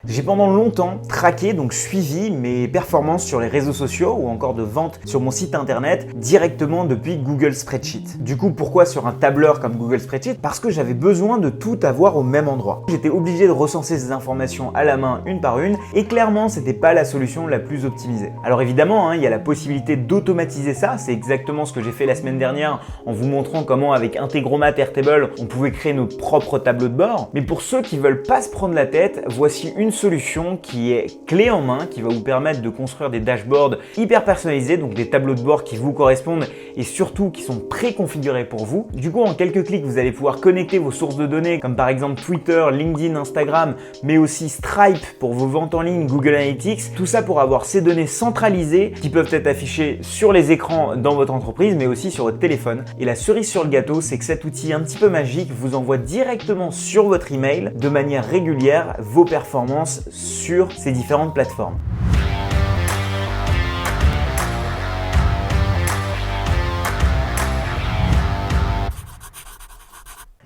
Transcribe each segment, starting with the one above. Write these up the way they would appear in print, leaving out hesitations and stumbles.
J'ai pendant longtemps traqué, donc suivi mes performances sur les réseaux sociaux ou encore de vente sur mon site internet directement depuis Google Spreadsheet. Du coup, pourquoi sur un tableur comme Google Spreadsheet? Parce que j'avais besoin de tout avoir au même endroit. J'étais obligé de recenser ces informations à la main une par une et clairement, c'était pas la solution la plus optimisée. Alors évidemment, il y a la possibilité d'automatiser ça. C'est exactement ce que j'ai fait la semaine dernière en vous montrant comment avec Integromat Airtable, on pouvait créer nos propres tableaux de bord. Mais pour ceux qui veulent pas se prendre la tête, voici une solution qui est clé en main, qui va vous permettre de construire des dashboards hyper personnalisés, donc des tableaux de bord qui vous correspondent et surtout qui sont préconfigurés pour vous. Du coup, en quelques clics, vous allez pouvoir connecter vos sources de données comme par exemple Twitter, LinkedIn, Instagram, mais aussi Stripe pour vos ventes en ligne, Google Analytics. Tout ça pour avoir ces données centralisées qui peuvent être affichées sur les écrans dans votre entreprise, mais aussi sur votre téléphone. Et la cerise sur le gâteau, c'est que cet outil un petit peu magique vous envoie directement sur votre email de manière régulière vos performances sur ces différentes plateformes.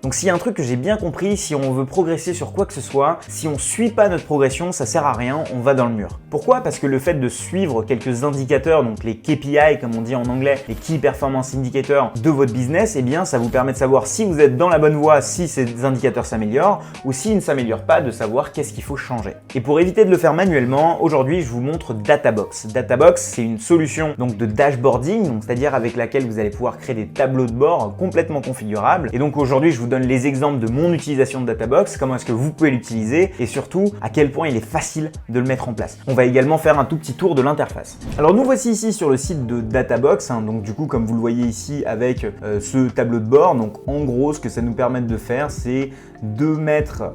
Donc s'il y a un truc que j'ai bien compris, si on veut progresser sur quoi que ce soit, si on ne suit pas notre progression, ça sert à rien, on va dans le mur. Pourquoi? Parce que le fait de suivre quelques indicateurs, donc les KPI comme on dit en anglais, les Key Performance Indicators de votre business, eh bien ça vous permet de savoir si vous êtes dans la bonne voie, si ces indicateurs s'améliorent ou s'ils ne s'améliorent pas, de savoir qu'est-ce qu'il faut changer. Et pour éviter de le faire manuellement, aujourd'hui je vous montre Databox. Databox, c'est une solution donc de dashboarding, donc c'est-à-dire avec laquelle vous allez pouvoir créer des tableaux de bord complètement configurables. Et donc aujourd'hui je vous donne les exemples de mon utilisation de Databox, comment est-ce que vous pouvez l'utiliser et surtout à quel point il est facile de le mettre en place. On va également faire un tout petit tour de l'interface. Alors nous voici ici sur le site de Databox, donc du coup comme vous le voyez ici avec ce tableau de bord. Donc en gros ce que ça nous permet de faire, c'est de mettre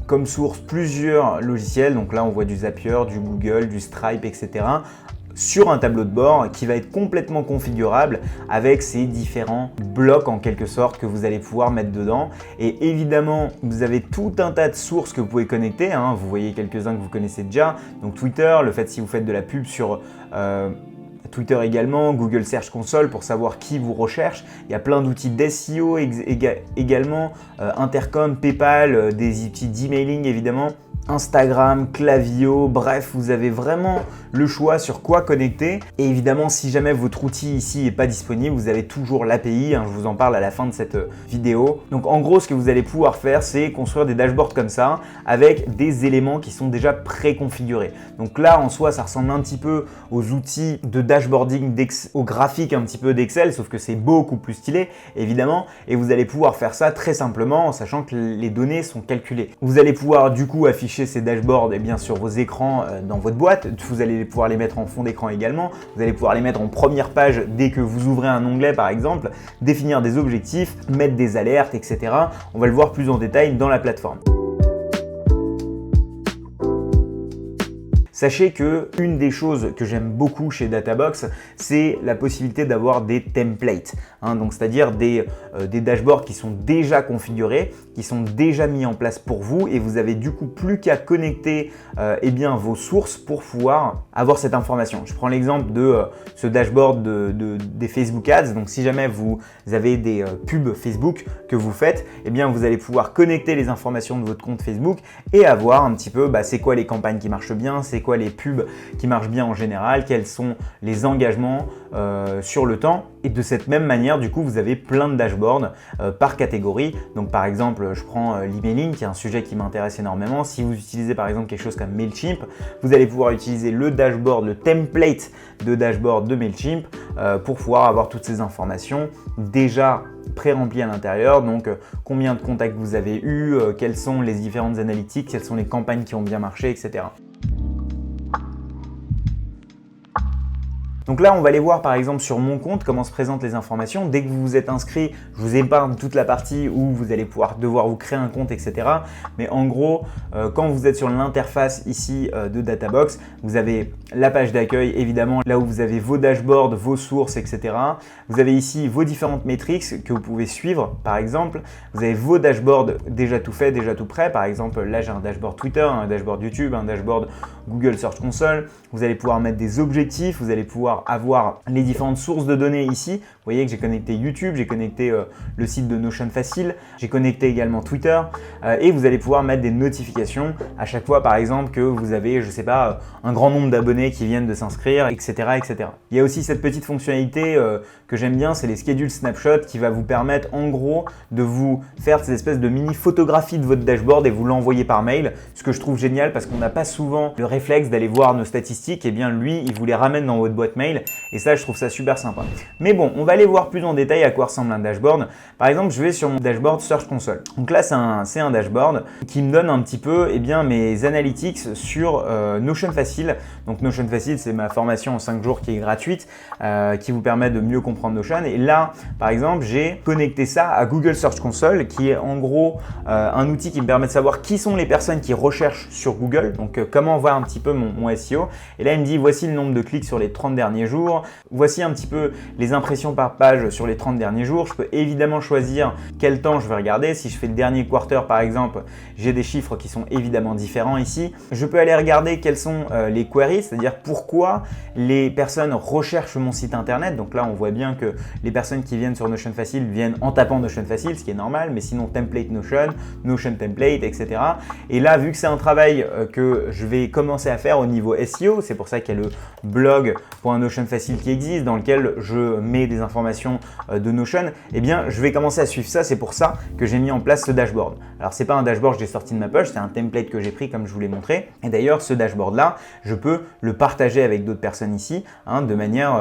comme source plusieurs logiciels. Donc là on voit du Zapier, du Google, du Stripe, etc. sur un tableau de bord qui va être complètement configurable avec ces différents blocs en quelque sorte que vous allez pouvoir mettre dedans. Et évidemment, vous avez tout un tas de sources que vous pouvez connecter. Vous voyez quelques-uns que vous connaissez déjà. Donc Twitter, le fait si vous faites de la pub sur Twitter également, Google Search Console pour savoir qui vous recherche. Il y a plein d'outils d'SEO également, Intercom, PayPal, des outils d'emailing évidemment. Instagram, Klaviyo, bref, vous avez vraiment le choix sur quoi connecter. Et évidemment, si jamais votre outil ici n'est pas disponible, vous avez toujours l'API, je vous en parle à la fin de cette vidéo. Donc en gros, ce que vous allez pouvoir faire, c'est construire des dashboards comme ça avec des éléments qui sont déjà préconfigurés. Donc là, en soi, ça ressemble un petit peu aux outils de dashboarding, au graphique un petit peu d'Excel, sauf que c'est beaucoup plus stylé, évidemment. Et vous allez pouvoir faire ça très simplement en sachant que les données sont calculées. Vous allez pouvoir du coup afficher ces dashboards sur vos écrans dans votre boîte. Vous allez pouvoir les mettre en fond d'écran également. Vous allez pouvoir les mettre en première page dès que vous ouvrez un onglet par exemple, définir des objectifs, mettre des alertes, etc. On va le voir plus en détail dans la plateforme. Sachez que une des choses que j'aime beaucoup chez Databox, c'est la possibilité d'avoir des templates, donc c'est-à-dire des dashboards qui sont déjà configurés, qui sont déjà mis en place pour vous et vous avez du coup plus qu'à connecter vos sources pour pouvoir avoir cette information. Je prends l'exemple de ce dashboard des Facebook Ads. Donc si jamais vous avez des pubs Facebook que vous faites, vous allez pouvoir connecter les informations de votre compte Facebook et avoir un petit peu c'est quoi les campagnes qui marchent bien, c'est quoi les pubs qui marchent bien en général, quels sont les engagements sur le temps. Et de cette même manière, du coup, vous avez plein de dashboards par catégorie. Donc par exemple, je prends l'emailing qui est un sujet qui m'intéresse énormément. Si vous utilisez par exemple quelque chose comme Mailchimp, vous allez pouvoir utiliser le dashboard, le template de dashboard de Mailchimp pour pouvoir avoir toutes ces informations déjà pré-remplies à l'intérieur. Donc combien de contacts vous avez eu, quelles sont les différentes analytiques, quelles sont les campagnes qui ont bien marché, etc. Donc là, on va aller voir par exemple sur mon compte comment se présentent les informations. Dès que vous vous êtes inscrit, je vous épargne toute la partie où vous allez pouvoir devoir vous créer un compte, etc. Mais en gros, quand vous êtes sur l'interface ici de Databox, vous avez la page d'accueil évidemment, là où vous avez vos dashboards, vos sources, etc. Vous avez ici vos différentes métriques que vous pouvez suivre par exemple. Vous avez vos dashboards déjà tout fait, déjà tout prêt. Par exemple, là j'ai un dashboard Twitter, un dashboard YouTube, un dashboard Google Search Console. Vous allez pouvoir mettre des objectifs, vous allez pouvoir avoir les différentes sources de données ici voyez que j'ai connecté YouTube, j'ai connecté le site de Notion Facile, j'ai connecté également Twitter et vous allez pouvoir mettre des notifications à chaque fois, par exemple, que vous avez, je sais pas, un grand nombre d'abonnés qui viennent de s'inscrire, etc., etc. Il y a aussi cette petite fonctionnalité que j'aime bien, c'est les schedules snapshot qui va vous permettre en gros de vous faire ces espèces de mini photographies de votre dashboard et vous l'envoyer par mail, ce que je trouve génial parce qu'on n'a pas souvent le réflexe d'aller voir nos statistiques, et bien lui, il vous les ramène dans votre boîte mail et ça, je trouve ça super sympa. Mais bon, on va aller voir plus en détail à quoi ressemble un dashboard. Par exemple, je vais sur mon dashboard Search Console. Donc là, c'est un dashboard qui me donne un petit peu mes analytics sur Notion Facile. Donc Notion Facile, c'est ma formation en 5 jours qui est gratuite, qui vous permet de mieux comprendre Notion. Et là, par exemple, j'ai connecté ça à Google Search Console, qui est en gros un outil qui me permet de savoir qui sont les personnes qui recherchent sur Google. Donc comment voir un petit peu mon SEO. Et là, il me dit voici le nombre de clics sur les 30 derniers jours. Voici un petit peu les impressions par page sur les 30 derniers jours. Je peux évidemment choisir quel temps je vais regarder. Si je fais le dernier quarter par exemple, j'ai des chiffres qui sont évidemment différents ici. Je peux aller regarder quels sont les queries, c'est-à-dire pourquoi les personnes recherchent mon site internet. Donc là, on voit bien que les personnes qui viennent sur Notion Facile viennent en tapant Notion Facile, ce qui est normal, mais sinon template Notion, Notion template, etc. Et là, vu que c'est un travail que je vais commencer à faire au niveau SEO, c'est pour ça qu'il y a le blog.notion facile qui existe, dans lequel je mets des informations de Notion, eh bien, je vais commencer à suivre ça. C'est pour ça que j'ai mis en place ce dashboard. Alors, c'est pas un dashboard que j'ai sorti de ma poche, c'est un template que j'ai pris comme je vous l'ai montré. Et d'ailleurs, ce dashboard-là, je peux le partager avec d'autres personnes ici, de manière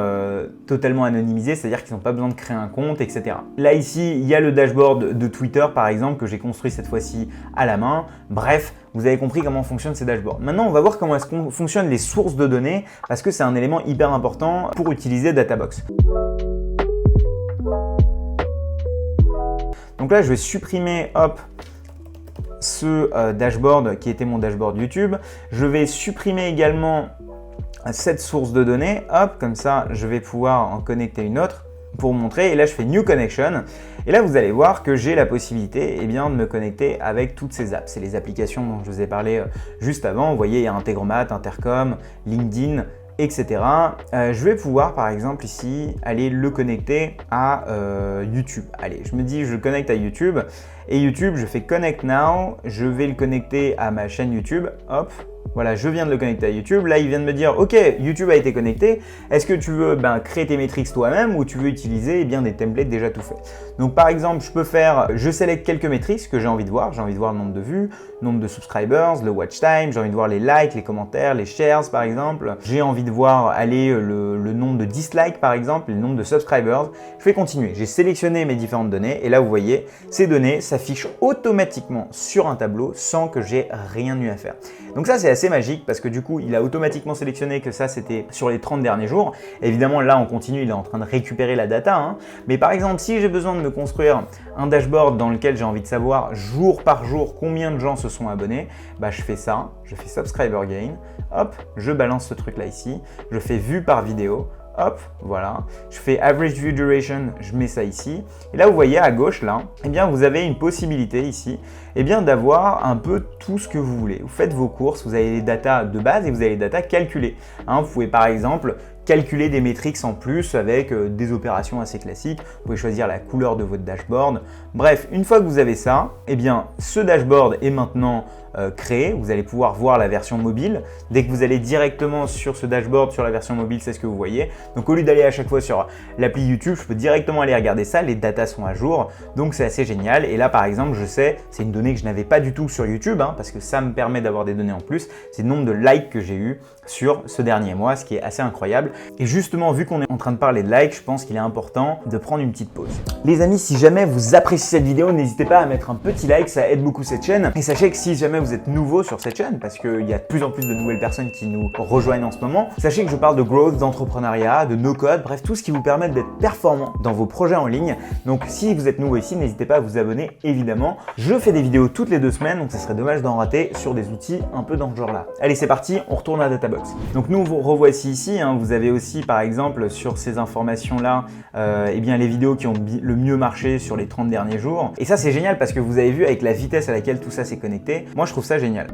totalement anonymisée, c'est-à-dire qu'ils n'ont pas besoin de créer un compte, etc. Là, ici, il y a le dashboard de Twitter, par exemple, que j'ai construit cette fois-ci à la main. Bref, vous avez compris comment fonctionnent ces dashboards. Maintenant, on va voir comment est-ce qu'on fonctionne les sources de données, parce que c'est un élément hyper important pour utiliser Databox. Donc là, je vais supprimer, ce dashboard qui était mon dashboard YouTube. Je vais supprimer également cette source de données. Comme ça, je vais pouvoir en connecter une autre pour montrer. Et là, je fais New Connection. Et là, vous allez voir que j'ai la possibilité de me connecter avec toutes ces apps. C'est les applications dont je vous ai parlé juste avant. Vous voyez, il y a Integromat, Intercom, LinkedIn, etc. Je vais pouvoir, par exemple, ici, aller le connecter à YouTube. Allez, je me dis, je le connecte à YouTube. Et YouTube, je fais Connect Now. Je vais le connecter à ma chaîne YouTube. Voilà, je viens de le connecter à YouTube. Là, il vient de me dire, OK, YouTube a été connecté. Est-ce que tu veux créer tes métriques toi-même ou tu veux utiliser des templates déjà tout faits? Donc, par exemple, je sélecte quelques métriques que j'ai envie de voir. J'ai envie de voir le nombre de vues, le nombre de subscribers, le watch time. J'ai envie de voir les likes, les commentaires, les shares, par exemple. J'ai envie de voir le nombre de dislikes, par exemple, le nombre de subscribers. Je vais continuer. J'ai sélectionné mes différentes données et là, vous voyez, ces données s'affichent automatiquement sur un tableau sans que j'ai rien eu à faire. Donc ça, c'est assez magique parce que du coup, il a automatiquement sélectionné que ça, c'était sur les 30 derniers jours. Évidemment, là, on continue, il est en train de récupérer la data. Mais par exemple, si j'ai besoin de me construire un dashboard dans lequel j'ai envie de savoir jour par jour combien de gens se sont abonnés, je fais ça, je fais Subscriber Gain, je balance ce truc-là ici, je fais vue par vidéo, voilà. Je fais Average View Duration, je mets ça ici. Et là, vous voyez à gauche, là, vous avez une possibilité ici, d'avoir un peu tout ce que vous voulez. Vous faites vos courses, vous avez les datas de base et vous avez les datas calculées. Vous pouvez par exemple calculer des métriques en plus avec des opérations assez classiques. Vous pouvez choisir la couleur de votre dashboard. Bref, une fois que vous avez ça, ce dashboard est maintenant créé. Vous allez pouvoir voir la version mobile. Dès que vous allez directement sur ce dashboard, sur la version mobile, c'est ce que vous voyez. Donc au lieu d'aller à chaque fois sur l'appli YouTube, je peux directement aller regarder ça. Les datas sont à jour. Donc c'est assez génial. Et là, par exemple, je sais, c'est une donnée que je n'avais pas du tout sur YouTube, parce que ça me permet d'avoir des données en plus. C'est le nombre de likes que j'ai eu sur ce dernier mois, ce qui est assez incroyable. Et justement, vu qu'on est en train de parler de likes, je pense qu'il est important de prendre une petite pause. Les amis, si jamais vous appréciez cette vidéo, n'hésitez pas à mettre un petit like, ça aide beaucoup cette chaîne. Et sachez que si jamais vous êtes nouveau sur cette chaîne, parce qu'il y a de plus en plus de nouvelles personnes qui nous rejoignent en ce moment, sachez que je parle de growth, d'entrepreneuriat, de no-code, bref, tout ce qui vous permet d'être performant dans vos projets en ligne. Donc si vous êtes nouveau ici, n'hésitez pas à vous abonner, évidemment. Je fais des vidéos toutes les 2 semaines, donc ce serait dommage d'en rater sur des outils un peu dans ce genre-là. Allez, c'est parti, on retourne à Databox. Donc nous, vous revoici ici, vous avez aussi, par exemple, sur ces informations-là, les vidéos qui ont le mieux marché sur les 30 derniers jours. Et ça, c'est génial parce que vous avez vu avec la vitesse à laquelle tout ça s'est connecté. Moi, je trouve ça génial.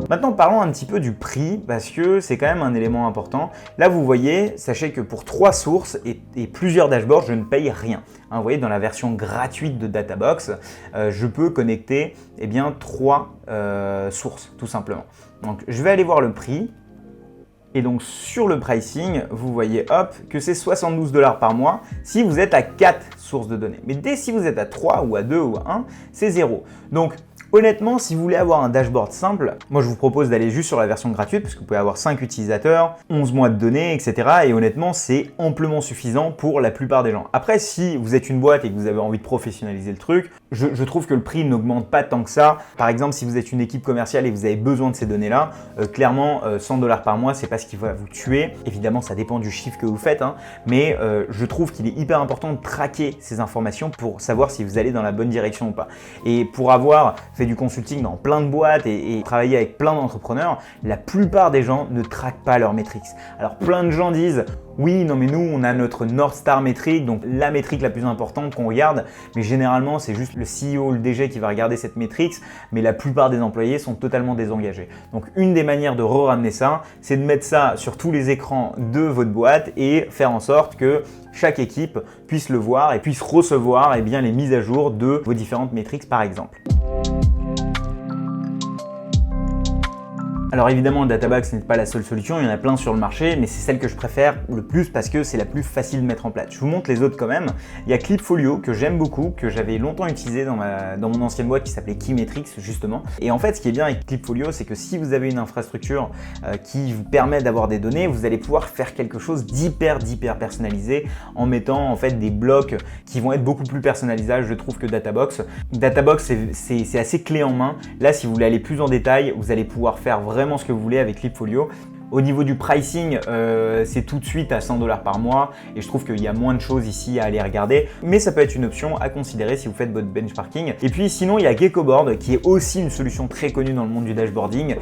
Maintenant, parlons un petit peu du prix parce que c'est quand même un élément important. Là, vous voyez, sachez que pour 3 sources et plusieurs dashboards, je ne paye rien. Vous voyez, dans la version gratuite de Databox, je peux connecter 3 sources, tout simplement. Donc, je vais aller voir le prix. Et donc, sur le pricing, vous voyez, hop, que c'est 72 $ par mois si vous êtes à 4 sources de données. Mais dès si vous êtes à 3 ou à 2 ou à 1, c'est 0. Donc, honnêtement, si vous voulez avoir un dashboard simple, moi je vous propose d'aller juste sur la version gratuite parce que vous pouvez avoir 5 utilisateurs, 11 mois de données, etc. Et honnêtement, c'est amplement suffisant pour la plupart des gens. Après, si vous êtes une boîte et que vous avez envie de professionnaliser le truc, je trouve que le prix n'augmente pas tant que ça. Par exemple, si vous êtes une équipe commerciale et vous avez besoin de ces données-là, clairement, 100 $ par mois, c'est pas ce qui va vous tuer. Évidemment, ça dépend du chiffre que vous faites, mais je trouve qu'il est hyper important de traquer ces informations pour savoir si vous allez dans la bonne direction ou pas. Et pour avoir fait du consulting dans plein de boîtes et travailler avec plein d'entrepreneurs, la plupart des gens ne traquent pas leurs métriques. Alors plein de gens disent oui, non mais nous on a notre North Star métrique, donc la métrique la plus importante qu'on regarde, mais généralement c'est juste le CEO ou le DG qui va regarder cette métrique, mais la plupart des employés sont totalement désengagés. Donc une des manières de ramener ça, c'est de mettre ça sur tous les écrans de votre boîte et faire en sorte que chaque équipe puisse le voir et puisse recevoir les mises à jour de vos différentes métriques par exemple. Alors évidemment, Databox n'est pas la seule solution, il y en a plein sur le marché, mais c'est celle que je préfère le plus parce que c'est la plus facile de mettre en place. Je vous montre les autres quand même. Il y a Klipfolio que j'aime beaucoup, que j'avais longtemps utilisé dans mon ancienne boîte qui s'appelait Keymetrics justement. Et en fait, ce qui est bien avec Klipfolio, c'est que si vous avez une infrastructure qui vous permet d'avoir des données, vous allez pouvoir faire quelque chose d'hyper personnalisé en mettant en fait des blocs qui vont être beaucoup plus personnalisables, je trouve, que Databox. Databox, c'est assez clé en main. Là, si vous voulez aller plus en détail, vous allez pouvoir faire vraiment ce que vous voulez avec Klipfolio. Au niveau du pricing, c'est tout de suite à 100 $ par mois et je trouve qu'il y a moins de choses ici à aller regarder, mais ça peut être une option à considérer si vous faites votre benchmarking. Et puis sinon, il y a Geckoboard qui est aussi une solution très connue dans le monde du dashboarding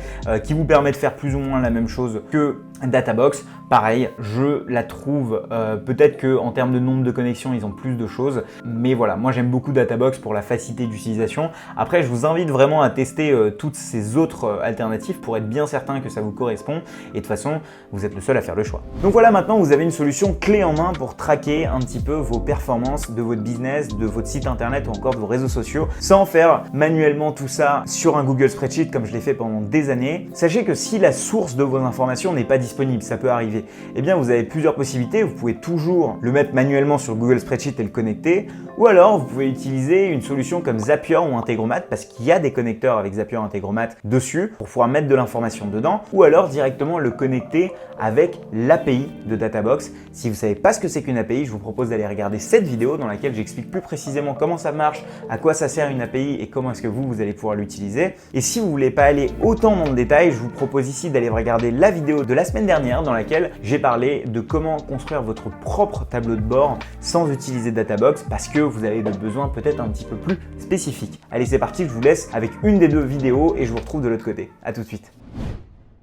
qui vous permet de faire plus ou moins la même chose que Databox. Pareil, je la trouve, peut-être qu'en termes de nombre de connexions, ils ont plus de choses, mais voilà, moi j'aime beaucoup Databox pour la facilité d'utilisation. Après, je vous invite vraiment à tester toutes ces autres alternatives pour être bien certain que ça vous correspond. Et de toute façon, vous êtes le seul à faire le choix. Donc voilà, maintenant vous avez une solution clé en main pour traquer un petit peu vos performances de votre business, de votre site internet ou encore de vos réseaux sociaux, sans faire manuellement tout ça sur un Google Spreadsheet comme je l'ai fait pendant des années. Sachez que si la source de vos informations n'est pas disponible, ça peut arriver, eh bien vous avez plusieurs possibilités. Vous pouvez toujours le mettre manuellement sur Google Spreadsheet et le connecter, ou alors vous pouvez utiliser une solution comme Zapier ou Integromat parce qu'il y a des connecteurs avec Zapier et Integromat dessus pour pouvoir mettre de l'information dedans, ou alors directement le connecter avec l'API de Databox. Si vous ne savez pas ce que c'est qu'une API, je vous propose d'aller regarder cette vidéo dans laquelle j'explique plus précisément comment ça marche, à quoi ça sert une API et comment est-ce que vous allez pouvoir l'utiliser. Et si vous ne voulez pas aller autant dans le détail, je vous propose ici d'aller regarder la vidéo de la semaine dernière dans laquelle j'ai parlé de comment construire votre propre tableau de bord sans utiliser Databox parce que vous avez des besoins peut-être un petit peu plus spécifiques. Allez, c'est parti, je vous laisse avec une des deux vidéos et je vous retrouve de l'autre côté. À tout de suite.